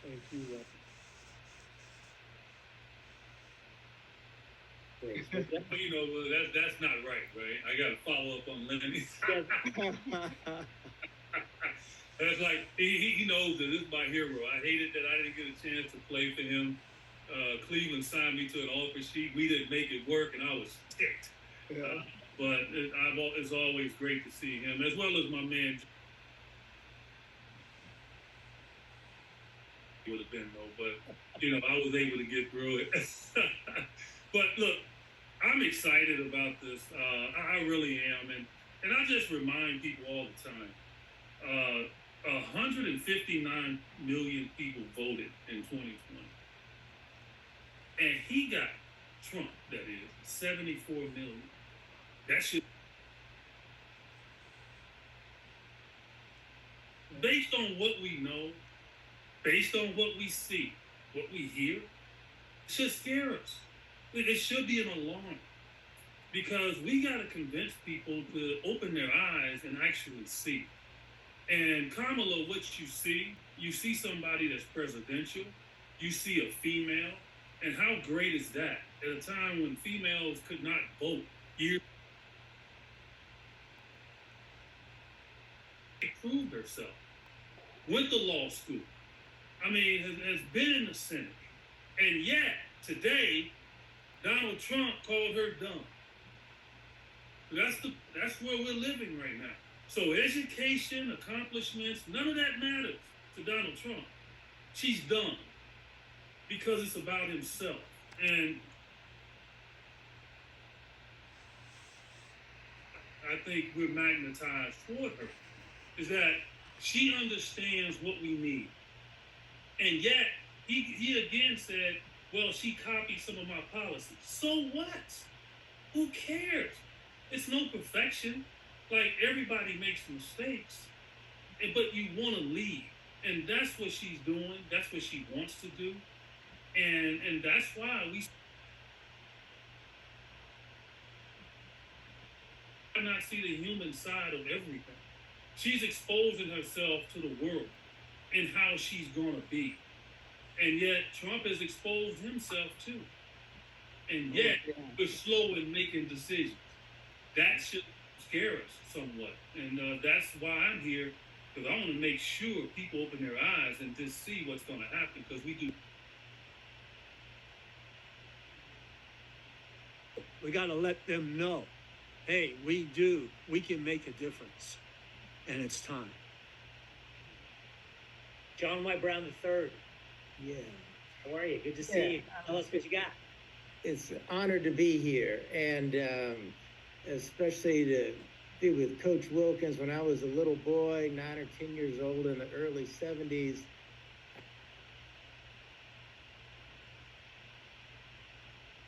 Thank you. Great. But well, that's not right, right? I got to follow up on Lenny. That's like he knows that this is my hero. I hated that I didn't get a chance to play for him. Cleveland signed me to an offer sheet. We didn't make it work, and I was ticked. Yeah. But it's always great to see him, as well as my man would have been though. But I was able to get through it. But look, I'm excited about this. I really am, and I just remind people all the time. 159 million people voted in 2020, and he got Trump. That is 74 million. That should, based on what we know, based on what we see, what we hear, it should scare us. It should be an alarm because we got to convince people to open their eyes and actually see. And Kamala, what you see somebody that's presidential, you see a female, and how great is that? At a time when females could not vote, years proved herself, went to law school. I mean, has been in the Senate, and yet today Donald Trump called her dumb. That's where we're living right now. So education, accomplishments, none of that matters to Donald Trump. She's done because it's about himself. And I think we're magnetized toward her. Is that she understands what we need. And yet he again said, well, she copied some of my policies. So what? Who cares? It's no perfection. Like everybody makes mistakes, but you want to lead, and that's what she's doing. That's what she wants to do, and that's why we not see the human side of everything. She's exposing herself to the world and how she's gonna be, and yet Trump has exposed himself too, and yet we're slow in making decisions. That should scare us somewhat. And that's why I'm here, because I want to make sure people open their eyes and just see what's going to happen, because we do. We got to let them know, hey, we can make a difference, and it's time. John White Brown III. Yeah. How are you? Good to see you. Tell us what you got. It's an honor to be here, and especially to be with Coach Wilkins. When I was a little boy, 9 or 10 years old in the early 70s,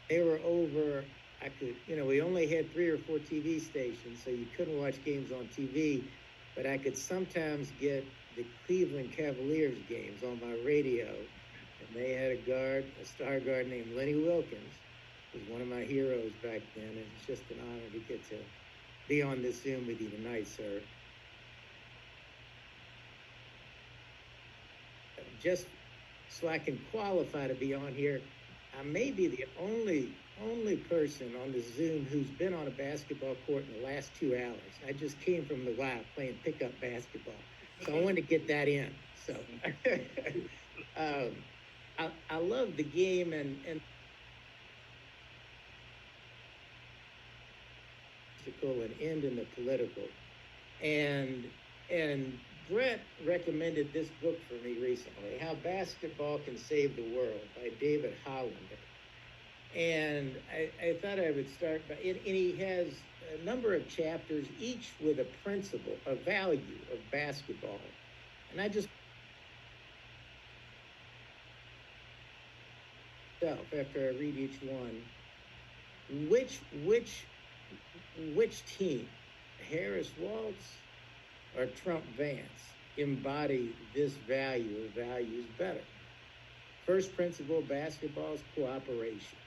they were over. We only had 3 or 4 TV stations, so you couldn't watch games on TV, but I could sometimes get the Cleveland Cavaliers games on my radio, and they had a star guard named Lenny Wilkins, who was one of my heroes back then, and it's just an honor to get to be on this Zoom with you tonight, sir. Just so I can qualify to be on here, I may be the only person on the Zoom who's been on a basketball court in the last 2 hours. I just came from the Y playing pickup basketball, so I wanted to get that in. So I love the game and end in the political, and Brett recommended this book for me recently, How Basketball Can Save the World by David Hollander. And I thought I would start by, and he has a number of chapters, each with a principle, a value of basketball. And I just, after I read each one, which team, Harris Waltz or Trump Vance, embody this value or values better? First principle of basketball is cooperation.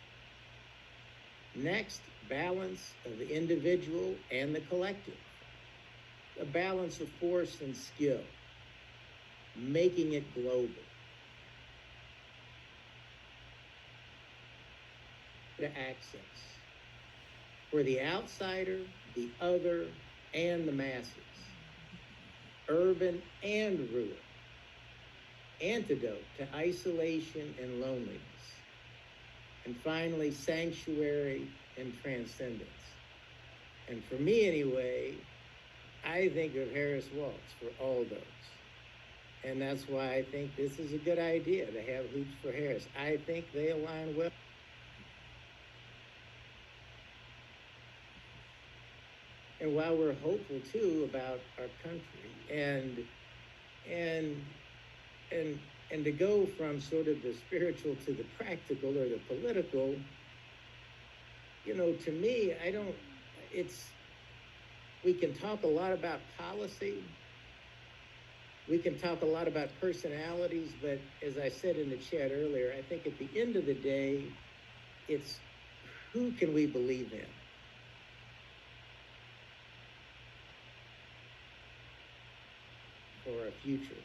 Next, balance of the individual and the collective. A balance of force and skill, making it global. to access for the outsider, the other, and the masses, urban and rural. Antidote to isolation and loneliness. And finally, sanctuary and transcendence. And for me anyway, I think of Harris Waltz for all those. And that's why I think this is a good idea to have Hoops for Harris. I think they align well. And while we're hopeful too about our country and to go from sort of the spiritual to the practical or the political, you know, to me, we can talk a lot about policy. We can talk a lot about personalities, but as I said in the chat earlier, I think at the end of the day, it's who can we believe in? For our future.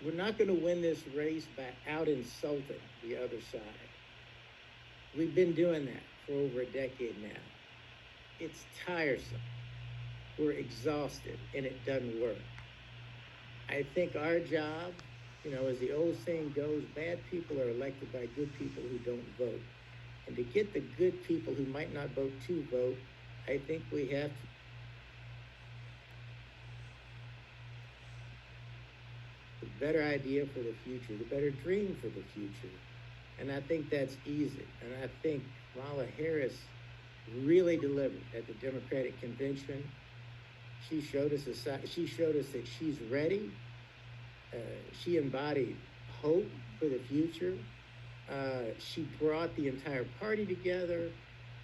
We're not going to win this race by out insulting the other side. We've been doing that for over a decade now. It's tiresome. We're exhausted and it doesn't work. I think our job, you know, as the old saying goes, bad people are elected by good people who don't vote. And to get the good people who might not vote to vote, I think we have to the better idea for the future, the better dream for the future. And I think that's easy. And I think Kamala Harris really delivered at the Democratic convention. She showed us that she's ready. She embodied hope for the future. She brought the entire party together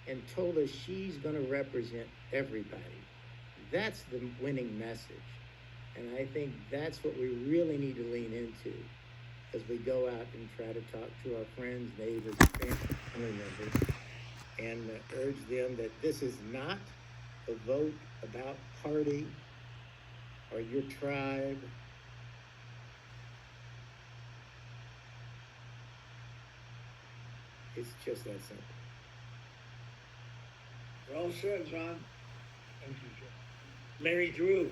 and told us she's going to represent everybody. That's the winning message. And I think that's what we really need to lean into as we go out and try to talk to our friends, neighbors, and family members, and urge them that this is not a vote about party or your tribe. It's just that simple. Well said, John. Thank you, Joe. Larry Drew,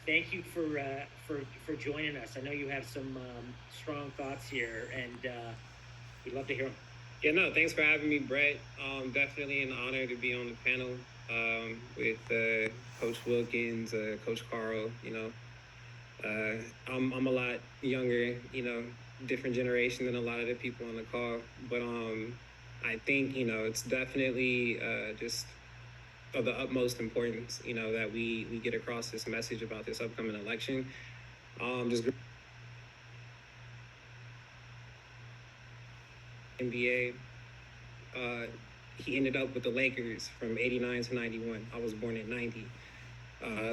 thank you for joining us. I know you have some strong thoughts here, and we'd love to hear them. Yeah, no, thanks for having me, Brett. Definitely an honor to be on the panel with Coach Wilkins, Coach Carl. You know, I'm a lot younger, you know, different generation than a lot of the people on the call, but I think, you know, it's definitely just of the utmost importance, you know, that we get across this message about this upcoming election. Just NBA, he ended up with the Lakers from 89 to 91. I was born in 90.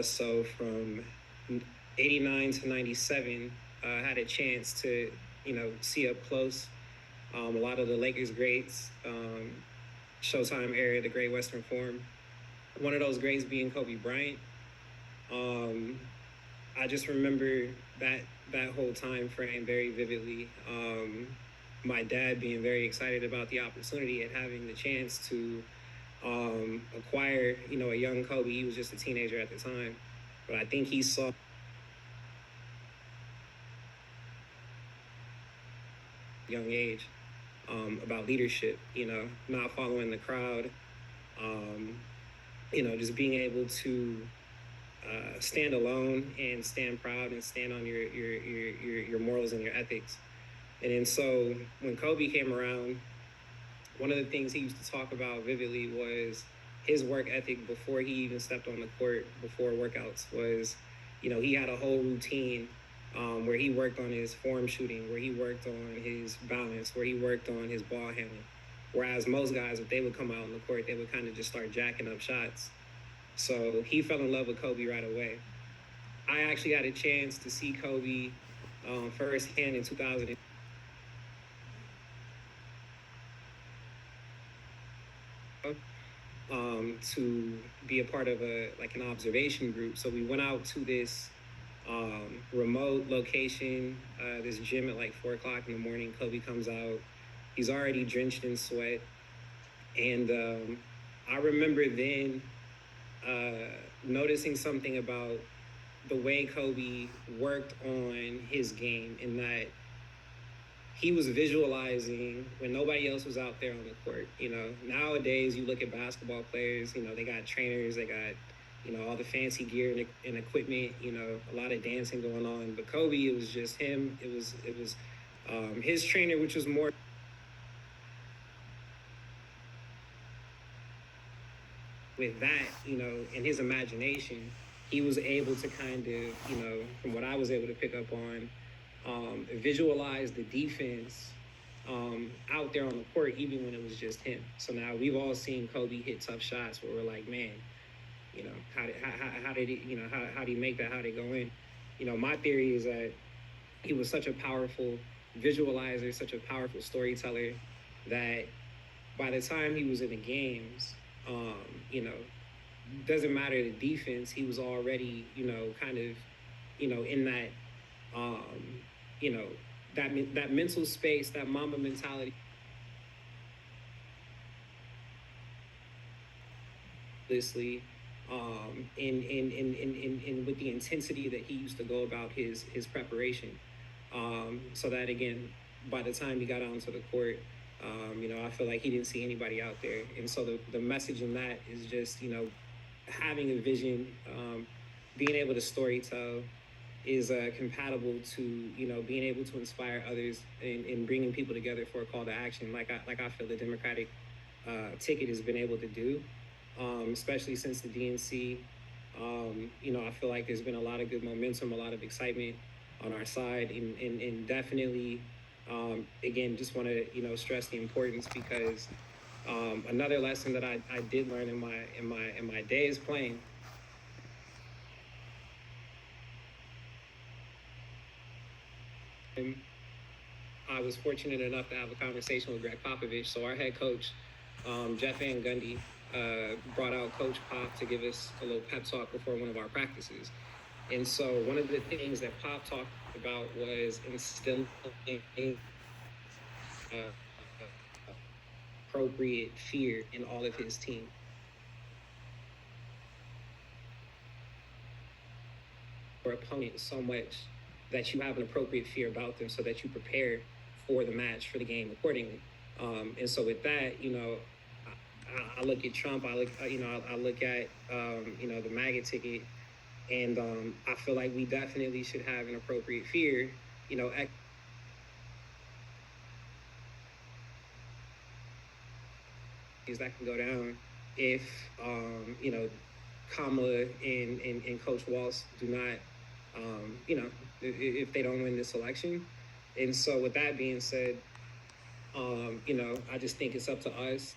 So from 89 to 97, I had a chance to, you know, see up close a lot of the Lakers greats, Showtime era, the Great Western Forum. One of those greats being Kobe Bryant. I just remember that whole time frame very vividly. My dad being very excited about the opportunity and having the chance to acquire, you know, a young Kobe. He was just a teenager at the time, but I think he saw young age about leadership, you know, not following the crowd, you know, just being able to stand alone and stand proud and stand on your morals and your ethics. And then so when Kobe came around, one of the things he used to talk about vividly was his work ethic before he even stepped on the court, before workouts, was, you know, he had a whole routine where he worked on his form shooting, where he worked on his balance, where he worked on his ball handling. Whereas most guys, if they would come out on the court, they would kind of just start jacking up shots. So he fell in love with Kobe right away. I actually had a chance to see Kobe firsthand in 2000. To be a part of an observation group. So we went out to this remote location, this gym at like 4 o'clock in the morning. Kobe comes out. He's already drenched in sweat. And I remember then noticing something about the way Kobe worked on his game, in that he was visualizing when nobody else was out there on the court. You know, nowadays you look at basketball players, you know, they got trainers, they got, you know, all the fancy gear and equipment, you know, a lot of dancing going on. But Kobe, it was just him. It was his trainer, which was more with that, you know, in his imagination, he was able to kind of, you know, from what I was able to pick up on, visualize the defense out there on the court, even when it was just him. So now we've all seen Kobe hit tough shots where we're like, man, you know, how did he, you know, how did he make that? How did it go in? You know, my theory is that he was such a powerful visualizer, such a powerful storyteller, that by the time he was in the games, you know, doesn't matter the defense, he was already, you know, kind of, you know, in that, you know, that mental space, that Mamba mentality. Obviously, in with the intensity that he used to go about his preparation, so that again, by the time he got onto the court, you know, I feel like he didn't see anybody out there, and so the message in that is just, you know, having a vision, being able to storytell is compatible to, you know, being able to inspire others and bringing people together for a call to action, like I feel the Democratic ticket has been able to do, especially since the DNC. You know, I feel like there's been a lot of good momentum, a lot of excitement on our side, and definitely, again, just want to, you know, stress the importance, because another lesson that I did learn in my days playing. I was fortunate enough to have a conversation with Greg Popovich. So our head coach, Jeff Van Gundy, brought out Coach Pop to give us a little pep talk before one of our practices. And so one of the things that Pop talked about was instilling appropriate fear in all of his team. Or opponent so much that you have an appropriate fear about them, so that you prepare for the match, for the game accordingly. And so with that, you know, I look at Trump, I look at, you know, the MAGA ticket, and I feel like we definitely should have an appropriate fear, you know, that can go down if, you know, Kamala and Coach Walz do not, you know, if they don't win this election. And so with that being said, you know, I just think it's up to us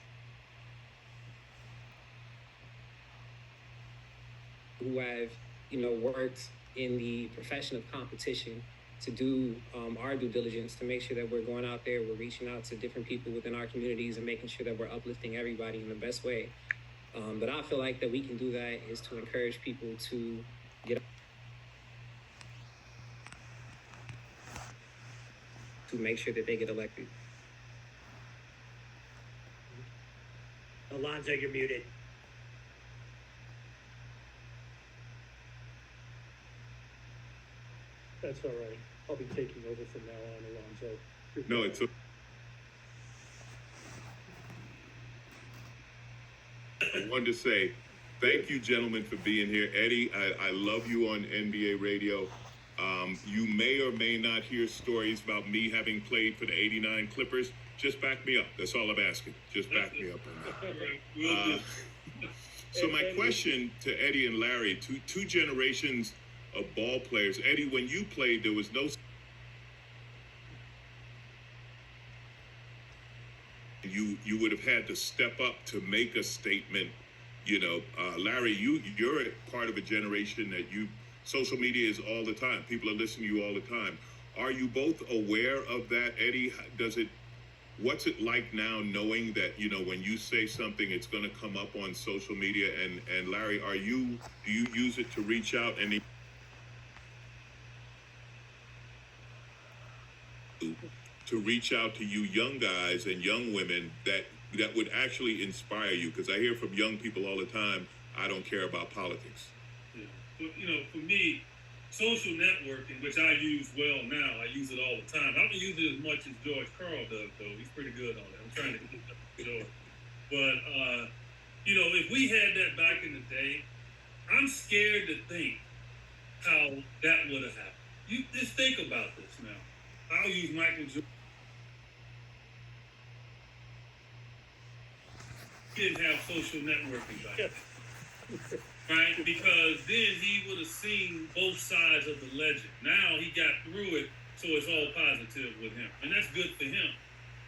who have, you know, worked in the profession of competition to do our due diligence, to make sure that we're going out there, we're reaching out to different people within our communities and making sure that we're uplifting everybody in the best way. But I feel like that we can do that is to encourage people to get to make sure that they get elected. Alonzo, you're muted. That's all right. I'll be taking over from now on, Alonzo. No, it's I wanted to say thank you, gentlemen, for being here. Eddie, I love you on NBA radio. You may or may not hear stories about me having played for the '89 Clippers. Just back me up. That's all I'm asking. Just back me up on that. So my question to Eddie and Larry, two generations of ball players. Eddie, when you played, there was no... You would have had to step up to make a statement. You know, Larry, you're a part of a generation that social media is all the time. People are listening to you all the time. Are you both aware of that, Eddie? What's it like now knowing that, you know, when you say something, it's going to come up on social media? And Larry, do you use it to reach out to reach out to you young guys and young women that would actually inspire you? Because I hear from young people all the time, I don't care about politics. Yeah. But, for me, social networking, which I use well now, I use it all the time. I don't use it as much as George Carl does, though. He's pretty good on it. I'm trying to get up to George. But, if we had that back in the day, I'm scared to think how that would have happened. You just think about this now. I'll use Michael Jordan. He didn't have social networking back then. Right? Because then he would have seen both sides of the legend. Now he got through it, so it's all positive with him. And that's good for him.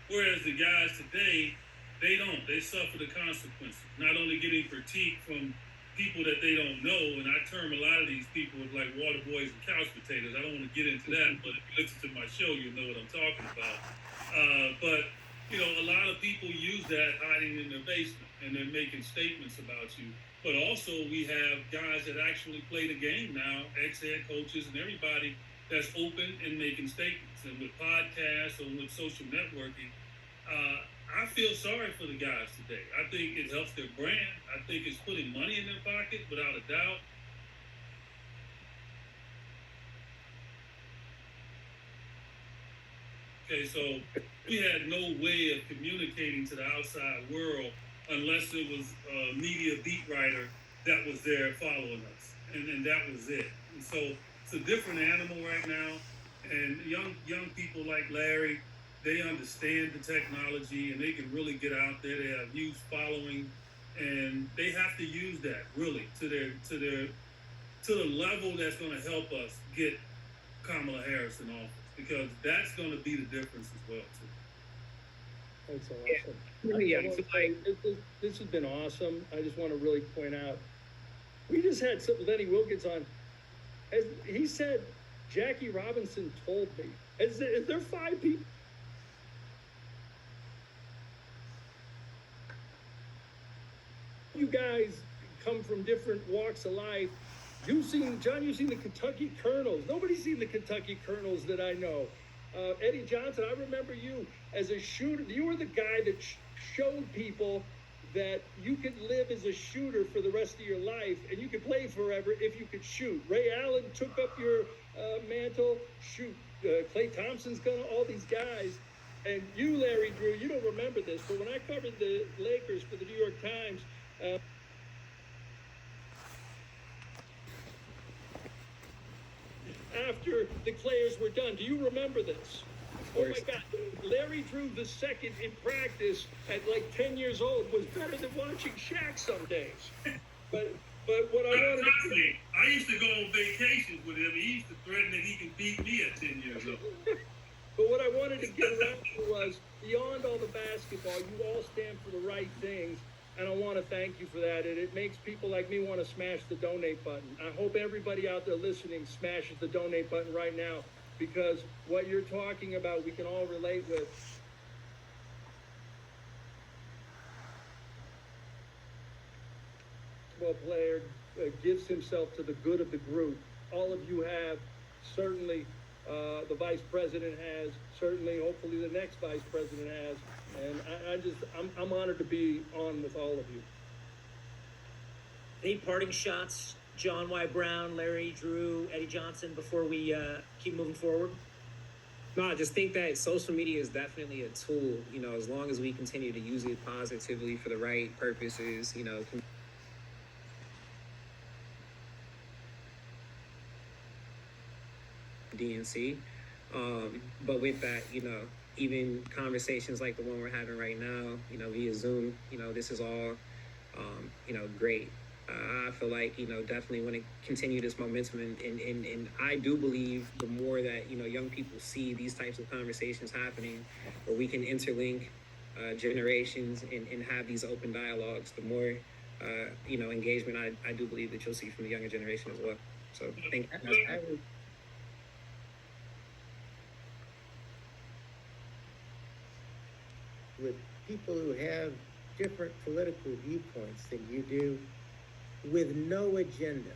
Whereas the guys today, they don't. They suffer the consequences. Not only getting critique from people that they don't know, and I term a lot of these people as like water boys and couch potatoes. I don't want to get into that, but if you listen to my show, you'll know what I'm talking about. But a lot of people use that hiding in their basement, and they're making statements about you. But also, we have guys that actually play the game now, ex-head coaches and everybody that's open and making statements. And with podcasts and with social networking, I feel sorry for the guys today. I think it helps their brand. I think it's putting money in their pocket, without a doubt. Okay, so we had no way of communicating to the outside world unless it was a media beat writer that was there following us, and that was it. And so it's a different animal right now, and young people like Larry, they understand the technology and they can really get out there. They have huge following, and they have to use that really to the level that's going to help us get Kamala Harris in office, because that's going to be the difference as well too. That's awesome. Yeah, I wanna say, this has been awesome. I just want to really point out, we just had Lenny Wilkins on. As he said, Jackie Robinson told me. Is there 5 people? You guys come from different walks of life. You've seen the Kentucky Colonels. Nobody's seen the Kentucky Colonels that I know. Eddie Johnson, I remember you as a shooter. You were the guy that showed people that you could live as a shooter for the rest of your life, and you could play forever if you could shoot. Ray Allen took up your mantle. Shoot, Klay Thompson's gonna. All these guys, and you, Larry Drew, you don't remember this, but when I covered the Lakers for the New York Times. After the players were done, do you remember this? Oh my God, Larry Drew II in practice at like 10 years old was better than watching Shaq some days. But what I wanted to I used to go on vacations with him. He used to threaten that he could beat me at 10 years old. But what I wanted to get around to was, beyond all the basketball, you all stand for the right things. And I want to thank you for that. And it makes people like me want to smash the donate button. I hope everybody out there listening smashes the donate button right now, because what you're talking about, we can all relate with. Football player gives himself to the good of the group. All of you have, certainly the vice president has, certainly hopefully the next vice president has. And I'm honored to be on with all of you. Any parting shots, John Y. Brown, Larry Drew, Eddie Johnson, before we keep moving forward? No, I just think that social media is definitely a tool, as long as we continue to use it positively for the right purposes, DNC. But with that, even conversations like the one we're having right now, via Zoom, this is all, great. I feel like, definitely want to continue this momentum. And I do believe the more that, young people see these types of conversations happening, where we can interlink generations and have these open dialogues, the more, engagement I do believe that you'll see from the younger generation as well. So thank you. With people who have different political viewpoints than you do, with no agenda.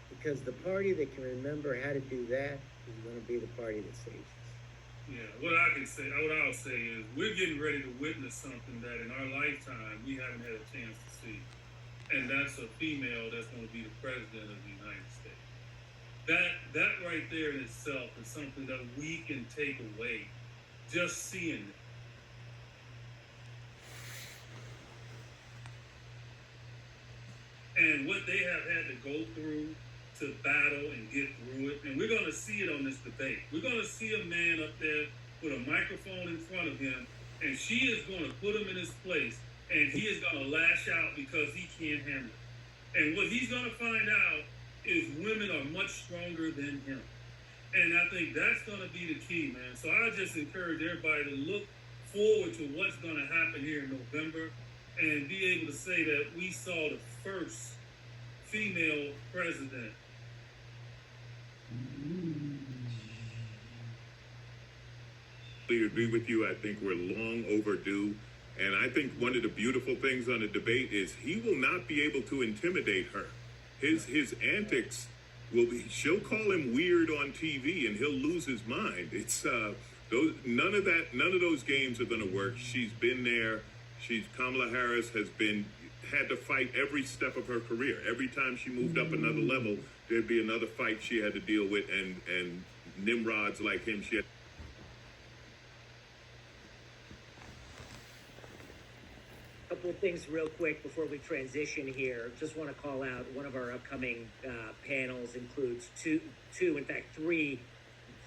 Because the party that can remember how to do that is going to be the party that saves us. Yeah, what I'll say is we're getting ready to witness something that in our lifetime we haven't had a chance to see. And that's a female that's going to be the president of the United States. That right there in itself is something that we can take away just seeing it. And what they have had to go through to battle and get through it. And we're going to see it on this debate. We're going to see a man up there with a microphone in front of him, and she is going to put him in his place, and he is going to lash out because he can't handle it. And what he's going to find out is women are much stronger than him. And I think that's going to be the key, man. So I just encourage everybody to look forward to what's going to happen here in November and be able to say that we saw the first female president. I agree with you. I think we're long overdue. And I think one of the beautiful things on the debate is he will not be able to intimidate her. His antics will be, she'll call him weird on TV and he'll lose his mind. It's none of those games are gonna work. She's been there. Kamala Harris had to fight every step of her career. Every time she moved up another level, there'd be another fight she had to deal with, and Nimrods like him, she had. Couple of things real quick before we transition here. Just want to call out one of our upcoming panels includes three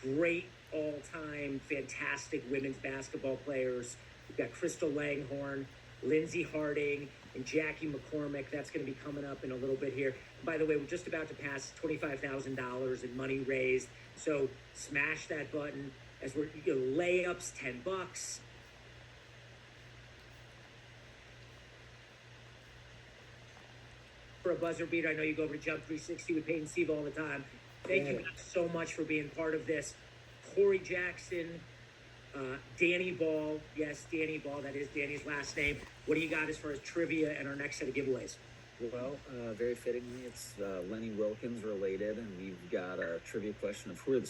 great all-time fantastic women's basketball players. We've got Crystal Langhorne, Lindsey Harding, and Jackie McCormick. That's going to be coming up in a little bit here. By the way, we're just about to pass $25,000 in money raised. So smash that button as we're layups, $10. For a buzzer beater, I know you go over to Jump 360 with Peyton Steve all the time. Thank you guys so much for being part of this. Corey Jackson, Danny Ball, yes, Danny Ball, that is Danny's last name. What do you got as far as trivia and our next set of giveaways? Well, very fittingly, it's Lenny Wilkins related, and we've got a trivia question of who are the